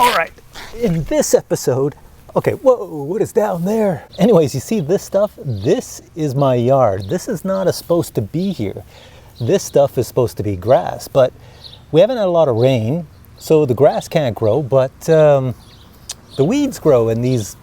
All right, in this episode, okay, whoa, what is down there? Anyways, you see this stuff? This is my yard. This is not supposed to be here. This stuff is supposed to be grass, but we haven't had a lot of rain, so the grass can't grow, but the weeds grow, and these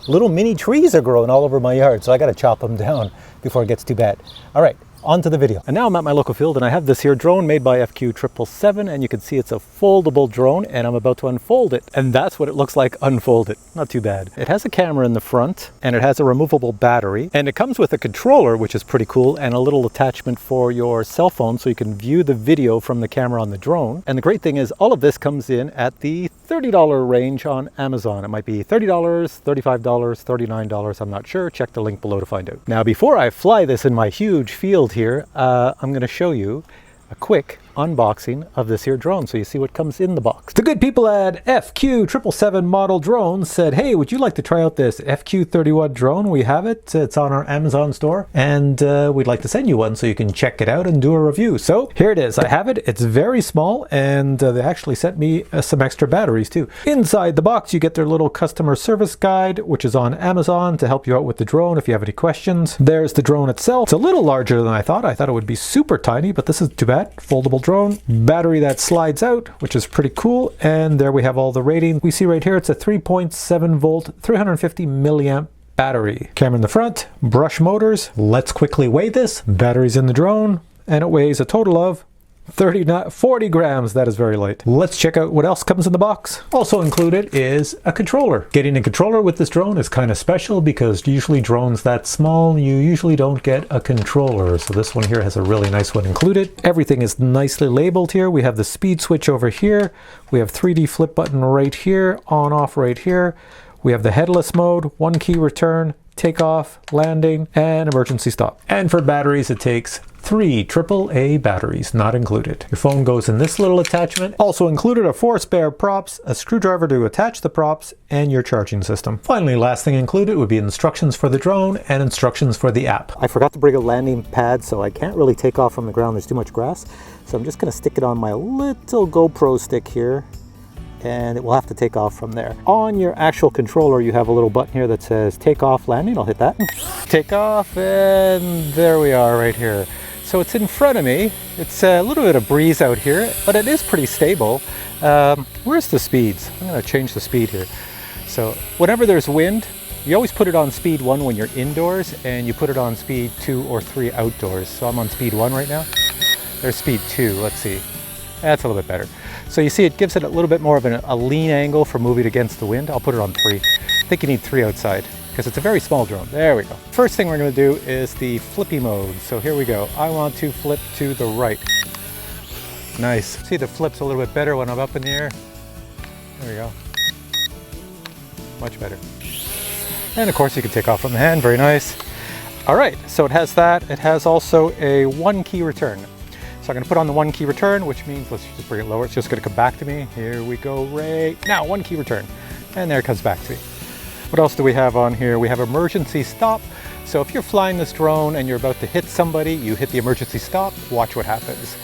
little mini trees are growing all over my yard, so I gotta chop them down before it gets too bad. All right, on to the video. And now I'm at my local field and I have this here drone made by FQ31, and you can see it's a foldable drone, and I'm about to unfold it. And that's what it looks like unfolded. Not too bad. It has a camera in the front and it has a removable battery, and it comes with a controller, which is pretty cool, and a little attachment for your cell phone so you can view the video from the camera on the drone. And the great thing is all of this comes in at the $30 range on Amazon. It might be $30, $35, $39, I'm not sure. Check the link below to find out. Now, before I fly this in my huge field here, I'm going to show you a quick unboxing of this here drone so you see what comes in the box. The good people at FQ777 model drones said, hey, would you like to try out this FQ31 drone? We have it. It's on our Amazon store, and we'd like to send you one so you can check it out and do a review. So here it is. I have it. It's very small, and they actually sent me some extra batteries too. Inside the box, you get their little customer service guide, which is on Amazon to help you out with the drone if you have any questions. There's the drone itself. It's a little larger than I thought. I thought it would be super tiny, but this is too bad. Foldable drone, battery that slides out, which is pretty cool. And there we have all the rating. We see right here it's a 3.7 volt 350 milliamp battery. Camera in the front, brush motors. Let's quickly weigh this. Batteries in the drone, and it weighs a total of 40 grams. That is very light. Let's check out what else comes in the box. Also included is a controller. Getting a controller with this drone is kind of special because usually drones that small, you usually don't get a controller. So this one here has a really nice one included. Everything is nicely labeled here. We have the speed switch over here. We have 3D flip button right here, on off right here. We have the headless mode, 1 key return, takeoff, landing, and emergency stop. And for batteries, it takes 3 AAA batteries, not included. Your phone goes in this little attachment. Also included are 4 spare props, a screwdriver to attach the props, and your charging system. Finally, last thing included would be instructions for the drone and instructions for the app. I forgot to bring a landing pad, so I can't really take off from the ground. There's too much grass. So I'm just gonna stick it on my little GoPro stick here, and it will have to take off from there. On your actual controller, you have a little button here that says take off landing. I'll hit that. Take off, and there we are right here. So it's in front of me. It's a little bit of breeze out here, but it is pretty stable. Where's the speeds? I'm gonna change the speed here. So whenever there's wind, you always put it on speed 1 when you're indoors, and you put it on speed 2 or 3 outdoors. So I'm on speed 1 right now. There's speed 2, let's see. That's a little bit better. So you see it gives it a little bit more of a lean angle for moving against the wind. I'll put it on 3. I think you need 3 outside because it's a very small drone. There we go. First thing we're going to do is the flippy mode. So here we go. I want to flip to the right. Nice. See, the flip's a little bit better when I'm up in the air. There we go. Much better. And of course you can take off from the hand. Very nice. All right, so it has that. It has also a 1 key return. So I'm going to put on the 1 key return, which means, let's just bring it lower. It's just going to come back to me. Here we go right now. 1 key return. And there it comes back to me. What else do we have on here? We have emergency stop. So if you're flying this drone and you're about to hit somebody, you hit the emergency stop. Watch what happens.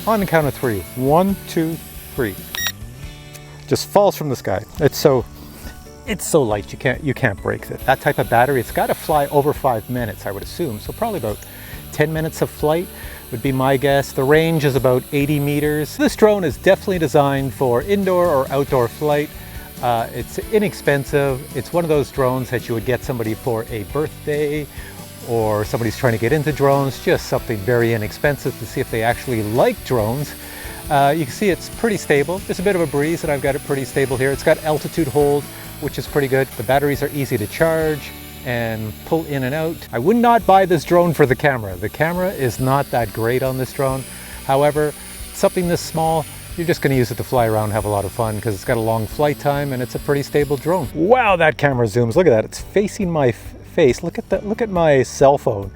On the count of 3. 1, 2, 3. Just falls from the sky. It's so light you can't break it. That type of battery, it's got to fly over 5 minutes, I would assume. So probably about 10 minutes of flight would be my guess. The range is about 80 meters. This drone is definitely designed for indoor or outdoor flight. It's inexpensive. It's one of those drones that you would get somebody for a birthday, or somebody's trying to get into drones, just something very inexpensive to see if they actually like drones. You can see it's pretty stable. There's a bit of a breeze and I've got it pretty stable here. It's got altitude hold, which is pretty good. The batteries are easy to charge and pull in and out. I would not buy this drone for the camera. The camera is not that great on this drone. However, something this small, you're just going to use it to fly around and have a lot of fun because it's got a long flight time and it's a pretty stable drone. Wow, that camera zooms. Look at that. It's facing my face. Look at that. Look at my cell phone.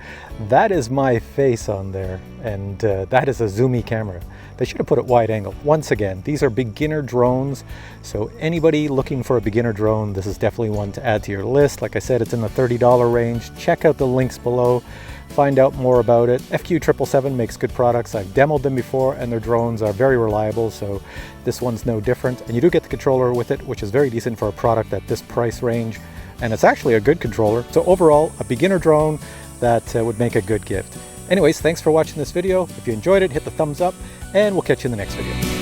That is my face on there, and that is a zoomy camera. They should have put it wide angle. Once again, these are beginner drones, so anybody looking for a beginner drone, this is definitely one to add to your list. Like I said, it's in the $30 range. Check out the links below find out more about it. FQ777 makes good products. I've demoed them before and their drones are very reliable, so this one's no different. And you do get the controller with it, which is very decent for a product at this price range. And it's actually a good controller. So overall, a beginner drone that would make a good gift. Anyways, thanks for watching this video. If you enjoyed it, hit the thumbs up, and we'll catch you in the next video.